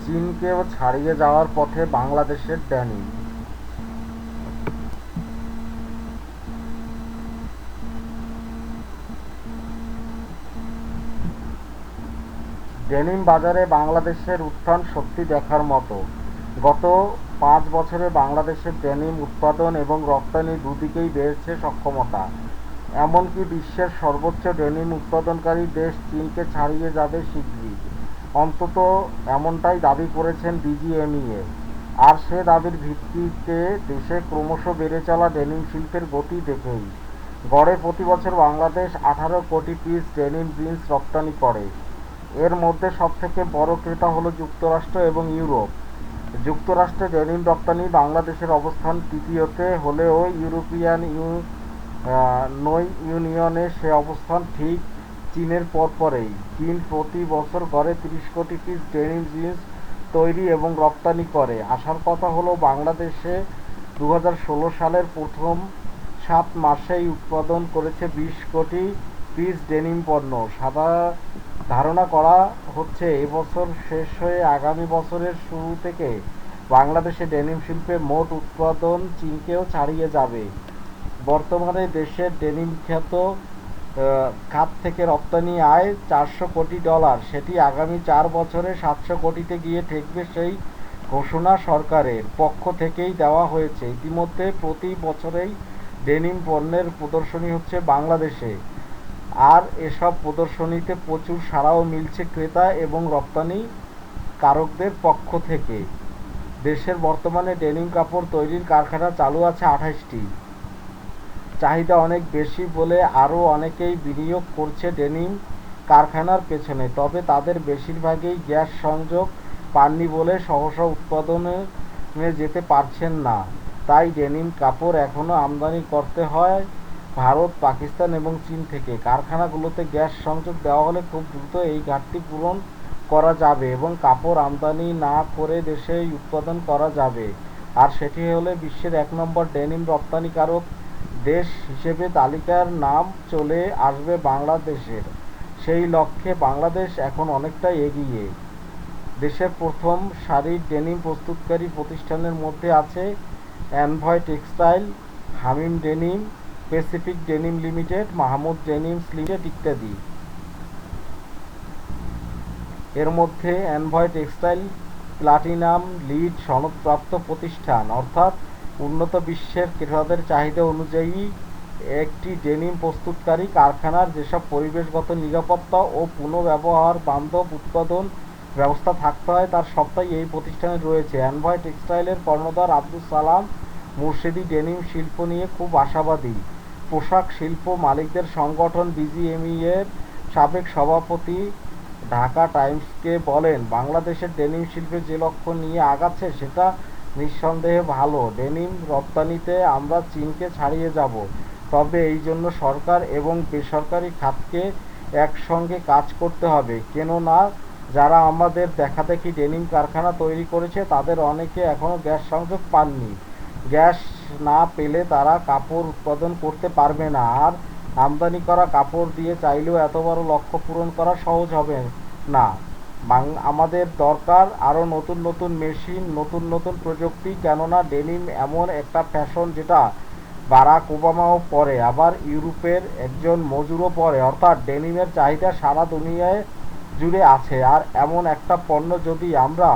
চীনকেও ছাড়িয়ে যাওয়ার পথে বাংলাদেশের ডেনিম। ডেনিম বাজারে বাংলাদেশের উত্থান সত্যি দেখার মতো। গত 5 বছরে বাংলাদেশের ডেনিম উৎপাদন এবং রপ্তানি দুদিকেই বেড়েছে সক্ষমতা। এমনকি বিশ্বের সর্বোচ্চ ডেনিম উৎপাদনকারী দেশ চীনকে ছাড়িয়ে যাবে শিগগিরই। অন্তত এমনটাই দাবি করেছেন বিজিএমইএ। আর সে দাবির ভিত্তিতে দেশে ক্রমশ বেড়ে চলা ডেনিম শিল্পের গতি দেখেই গড়ে প্রতি বছর বাংলাদেশ 18 কোটি পিস ডেনিম জিন্স রপ্তানি করে। এর মধ্যে সবথেকে বড় ক্রেতা হলো যুক্তরাষ্ট্র এবং ইউরোপ। যুক্তরাষ্ট্রে ডেনিম রপ্তানি বাংলাদেশের অবস্থান তৃতীয়তে হলেও ইউরোপিয়ান ইউনিয়নে সে অবস্থান ঠিক চীনের পরপরেই। চীন প্রতি বছর গড়ে 30 কোটি পিস ডেনিম জিন্স তৈরি এবং রপ্তানি করে। আসার কথা হলো বাংলাদেশে 2016 সালের প্রথম 7 মাসেই উৎপাদন করেছে 20 কোটি পিস ডেনিম পণ্য। ধারণা করা হচ্ছে এবছর শেষ হয়ে আগামী বছরের শুরু থেকে বাংলাদেশে ডেনিম শিল্পে মোট উৎপাদন চীনকেও ছাড়িয়ে যাবে। বর্তমানে দেশের ডেনিম খাত থেকে রপ্তানি আয় $400 কোটি। সেটি আগামী 4 বছরে 700 কোটিতে গিয়ে ঠেকবে, সেই ঘোষণা সরকারের পক্ষ থেকেই দেওয়া হয়েছে। ইতিমধ্যে প্রতি বছরেই ডেনিম পণ্যের প্রদর্শনী হচ্ছে বাংলাদেশে, আর এসব প্রদর্শনীতে প্রচুর সাড়াও মিলছে ক্রেতা এবং রপ্তানিকারকদের পক্ষ থেকে। দেশের বর্তমানে ডেনিম কাপড় তৈরির কারখানা চালু আছে 28টি। চাহিদা অনেক বেশি বলে আরও অনেকেই বিনিয়োগ করছে ডেনিম কারখানার পেছনে। তবে তাদের বেশিরভাগই গ্যাস সংযোগ পাননি বলে সহসা উৎপাদনে যেতে পারছেন না। তাই ডেনিম কাপড় এখনও আমদানি করতে হয় ভারত, পাকিস্তান এবং চীন থেকে। কারখানাগুলোতে গ্যাস সংযোগ দেওয়া হলে খুব দ্রুত এই ঘাটতি পূরণ করা যাবে এবং কাপড় আমদানি না করে দেশেই উৎপাদন করা যাবে। আর সেটি হলে বিশ্বের 1 নম্বর ডেনিম রপ্তানিকারক দেশ হিসেবে তালিকার নাম চলে আসবে বাংলাদেশের। সেই লক্ষ্যে বাংলাদেশ এখন অনেকটাই এগিয়ে। দেশের প্রথম সারির ডেনিম প্রস্তুতকারী প্রতিষ্ঠানের মধ্যে আছে Envoy textile, Hamim denim, Pacific denim limited, Mahmud denims limited ইত্যাদি। এর মধ্যে এনভয় টেক্সটাইল প্লাটিনাম লিড সনদপ্রাপ্ত প্রতিষ্ঠান, অর্থাৎ উন্নত বিশ্বের ক্রেতাদের চাহিদা অনুযায়ী একটি ডেনিম প্রস্তুতকারী কারখানার যেসব পরিবেশগত নিরাপত্তা ও পুনর্ব্যবহার বান্ধব উৎপাদন ব্যবস্থা থাকতে হয় তার সবটাই এই প্রতিষ্ঠানে রয়েছে। এনভয় টেক্সটাইলের কর্ণধার আব্দুস সালাম মুর্শেদি ডেনিম শিল্প নিয়ে খুব আশাবাদী। পোশাক শিল্প মালিকদের সংগঠন বিজিএমইএর সাবেক সভাপতি ঢাকা টাইমসকে বলেন, বাংলাদেশের ডেনিম শিল্পে যে লক্ষ্য নিয়ে আগাচ্ছে সেটা নিঃসন্দেহে ভালো। ডেনিম রপ্তানিতে আমরা চীনকে ছাড়িয়ে যাব, তবে এই জন্য সরকার এবং বেসরকারি খাতকে একসঙ্গে কাজ করতে হবে। কেননা যারা আমাদের দেখাদেখি ডেনিম কারখানা তৈরি করেছে তাদের অনেকে এখনও গ্যাস সংযোগ পাননি। গ্যাস না পেলে তারা কাপড় উৎপাদন করতে পারবে না। আর আমদানি করা কাপড় দিয়ে চাইলেও এত বড় লক্ষ্য পূরণ করা সহজ হবে না। আমাদের দরকার আরও নতুন নতুন মেশিন, নতুন নতুন প্রযুক্তি। কেননা ডেনিম এমন একটা ফ্যাশন যেটা বারাক ওবামাও পরে, আবার ইউরোপের একজন মজুরও পরে। অর্থাৎ ডেনিমের চাহিদা সারা দুনিয়ায় জুড়ে আছে। আর এমন একটা পণ্য যদি আমরা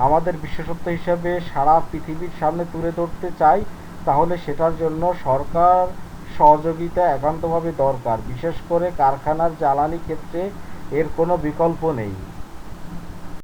আমাদের বিশেষত্ব হিসেবে সারা পৃথিবীর সামনে তুলে ধরতে চাই তাহলে সেটার জন্য সরকার সহযোগিতা একান্তভাবে দরকার। বিশেষ করে কারখানার জ্বালানি ক্ষেত্রে এর কোনো বিকল্প নেই।